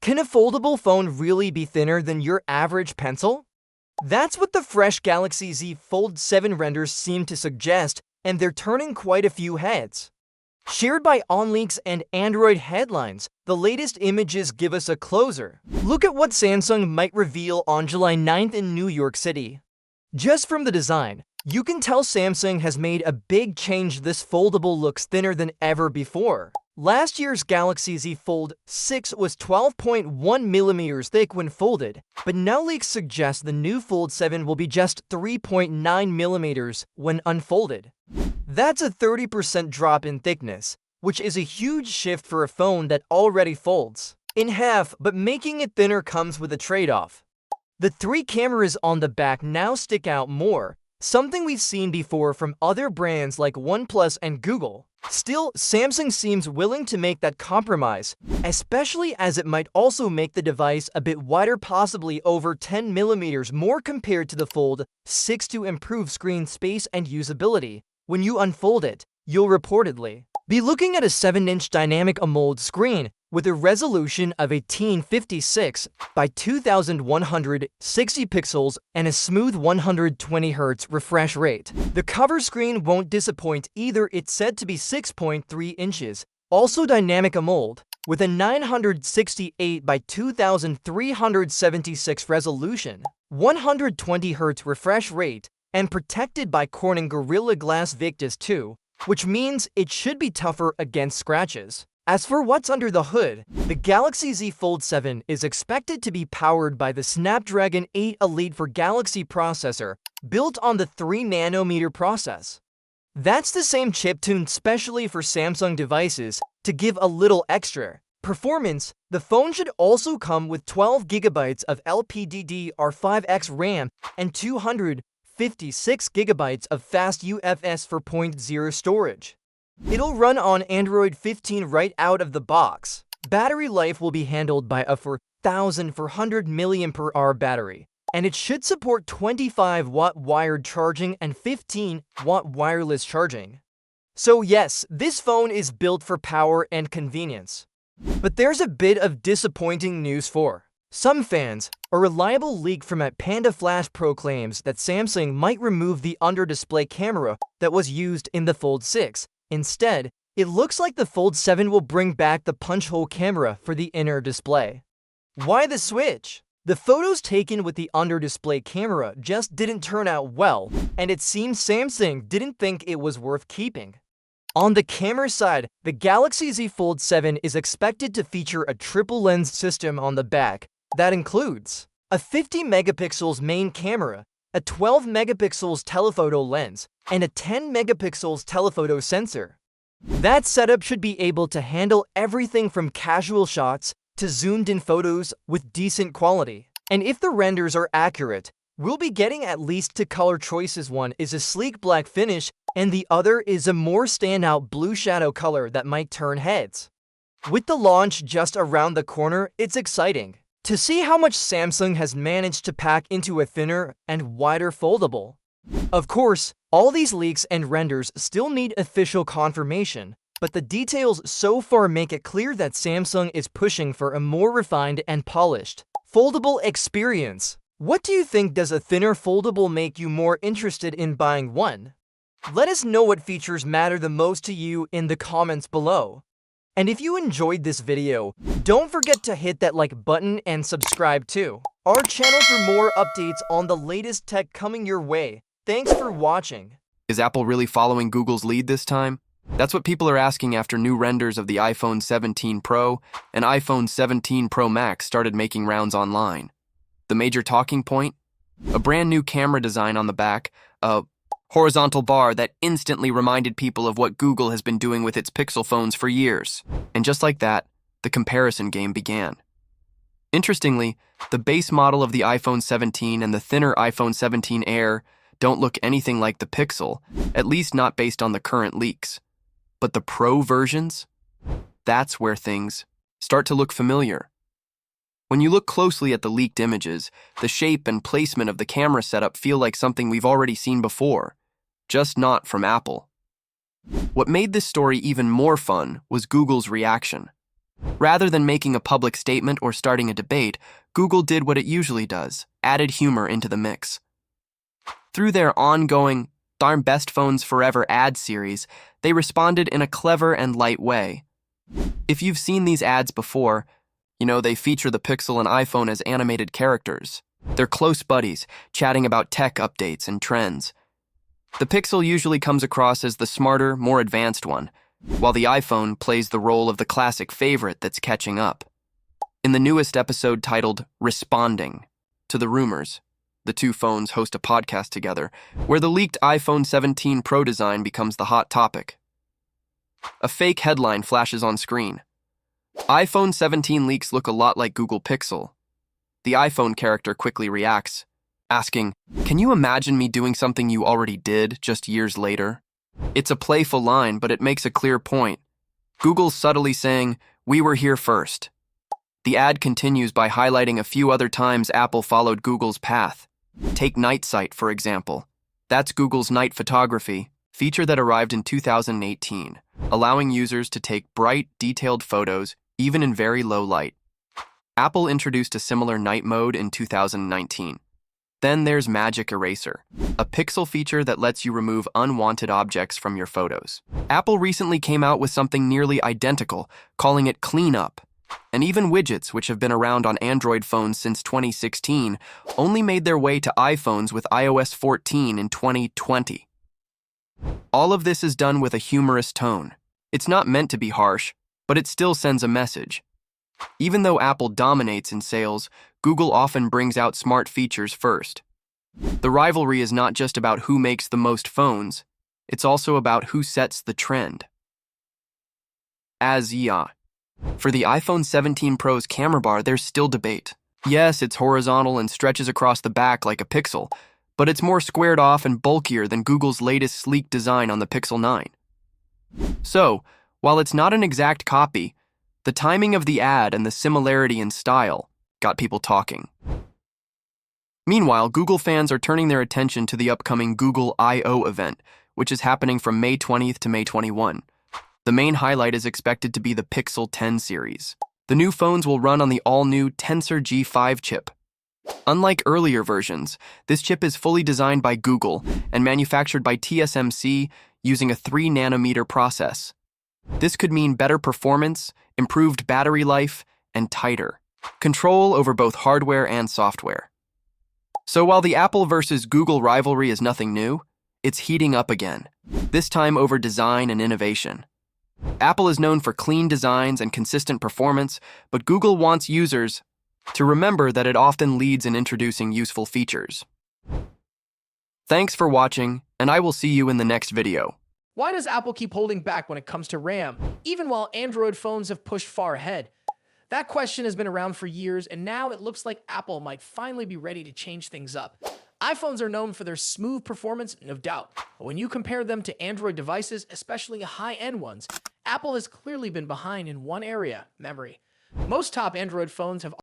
Can a foldable phone really be thinner than your average pencil? That's what the fresh Galaxy Z Fold 7 renders seem to suggest, and they're turning quite a few heads. Shared by OnLeaks and Android headlines, the latest images give us a closer look at what Samsung might reveal on July 9th in New York City. Just from the design, you can tell Samsung has made a big change. This foldable looks thinner than ever before. Last year's Galaxy Z Fold 6 was 12.1 millimeters thick when folded, but now leaks suggest the new Fold 7 will be just 3.9 millimeters when unfolded. That's a 30% drop in thickness, which is a huge shift for a phone that already folds in half, but making it thinner comes with a trade-off. The 3 cameras on the back now stick out more, something we've seen before from other brands like OnePlus and Google. Still, Samsung seems willing to make that compromise, especially as it might also make the device a bit wider, possibly over 10 millimeters more compared to the Fold 6 to improve screen space and usability. When you unfold it, you'll reportedly be looking at a 7-inch dynamic AMOLED screen with a resolution of 1856 by 2160 pixels and a smooth 120 Hz refresh rate. The cover screen won't disappoint either. It's said to be 6.3 inches, also dynamic AMOLED, with a 968 by 2376 resolution, 120 Hz refresh rate, and protected by Corning Gorilla Glass Victus 2, which means it should be tougher against scratches. As for what's under the hood, the Galaxy Z Fold 7 is expected to be powered by the Snapdragon 8 Elite for Galaxy processor, built on the 3nm process. That's the same chip tuned specially for Samsung devices to give a little extra performance. The phone should also come with 12 GB of LPDDR5X RAM and 256 GB of fast UFS 4.0 storage. It'll run on Android 15 right out of the box. Battery life will be handled by a 4,400 mAh battery, and it should support 25-watt wired charging and 15-watt wireless charging. So yes, this phone is built for power and convenience. But there's a bit of disappointing news for some fans. A reliable leak from at Panda Flash proclaims that Samsung might remove the under-display camera that was used in the Fold 6. Instead, it looks like the Fold 7 will bring back the punch-hole camera for the inner display. Why the switch? The photos taken with the under-display camera just didn't turn out well, and it seems Samsung didn't think it was worth keeping. On the camera side, the Galaxy Z Fold 7 is expected to feature a triple lens system on the back that includes a 50 megapixels main camera, a 12 megapixels telephoto lens, and a 10 megapixels telephoto sensor. That setup should be able to handle everything from casual shots to zoomed-in photos with decent quality. And if the renders are accurate, we'll be getting at least 2 color choices. One is a sleek black finish, and the other is a more standout blue shadow color that might turn heads. With the launch just around the corner, it's exciting to see how much Samsung has managed to pack into a thinner and wider foldable. Of course, all these leaks and renders still need official confirmation, but the details so far make it clear that Samsung is pushing for a more refined and polished foldable experience. What do you think? Does a thinner foldable make you more interested in buying one? Let us know what features matter the most to you in the comments below. And if you enjoyed this video, don't forget to hit that like button and subscribe to our channel for more updates on the latest tech coming your way. Thanks for watching. Is Apple really following Google's lead this time? That's what people are asking after new renders of the iPhone 17 Pro and iPhone 17 Pro Max started making rounds online. The major talking point? A brand new camera design on the back, a horizontal bar that instantly reminded people of what Google has been doing with its Pixel phones for years. And just like that, the comparison game began. Interestingly, the base model of the iPhone 17 and the thinner iPhone 17 Air don't look anything like the Pixel, at least not based on the current leaks. But the Pro versions? That's where things start to look familiar. When you look closely at the leaked images, the shape and placement of the camera setup feel like something we've already seen before, just not from Apple. What made this story even more fun was Google's reaction. Rather than making a public statement or starting a debate, Google did what it usually does, added humor into the mix. Through their ongoing Darn Best Phones Forever ad series, they responded in a clever and light way. If you've seen these ads before, they feature the Pixel and iPhone as animated characters. They're close buddies, chatting about tech updates and trends. The Pixel usually comes across as the smarter, more advanced one, while the iPhone plays the role of the classic favorite that's catching up. In the newest episode titled Responding to the Rumors, the two phones host a podcast together where the leaked iPhone 17 Pro design becomes the hot topic. A fake headline flashes on screen. iPhone 17 leaks look a lot like Google Pixel. The iPhone character quickly reacts, asking, "Can you imagine me doing something you already did just years later?" It's a playful line, but it makes a clear point. Google's subtly saying, "We were here first." The ad continues by highlighting a few other times Apple followed Google's path. Take Night Sight, for example. That's Google's night photography, feature that arrived in 2018, allowing users to take bright, detailed photos, even in very low light. Apple introduced a similar night mode in 2019. Then there's Magic Eraser, a Pixel feature that lets you remove unwanted objects from your photos. Apple recently came out with something nearly identical, calling it Clean Up. And even widgets, which have been around on Android phones since 2016, only made their way to iPhones with iOS 14 in 2020. All of this is done with a humorous tone. It's not meant to be harsh, but it still sends a message. Even though Apple dominates in sales, Google often brings out smart features first. The rivalry is not just about who makes the most phones, it's also about who sets the trend. For the iPhone 17 Pro's camera bar, there's still debate. Yes, it's horizontal and stretches across the back like a Pixel, but it's more squared off and bulkier than Google's latest sleek design on the Pixel 9. So, while it's not an exact copy, the timing of the ad and the similarity in style got people talking. Meanwhile, Google fans are turning their attention to the upcoming Google I/O event, which is happening from May 20th to May 21. The main highlight is expected to be the Pixel 10 series. The new phones will run on the all-new Tensor G5 chip. Unlike earlier versions, this chip is fully designed by Google and manufactured by TSMC using a 3-nanometer process. This could mean better performance, improved battery life, and tighter control over both hardware and software. So while the Apple versus Google rivalry is nothing new, it's heating up again, this time over design and innovation. Apple is known for clean designs and consistent performance, but Google wants users to remember that it often leads in introducing useful features. Thanks for watching, and I will see you in the next video. Why does Apple keep holding back when it comes to RAM, even while Android phones have pushed far ahead? That question has been around for years, and now it looks like Apple might finally be ready to change things up. iPhones are known for their smooth performance, no doubt, but when you compare them to Android devices, especially high-end ones, Apple has clearly been behind in one area, memory. Most top Android phones have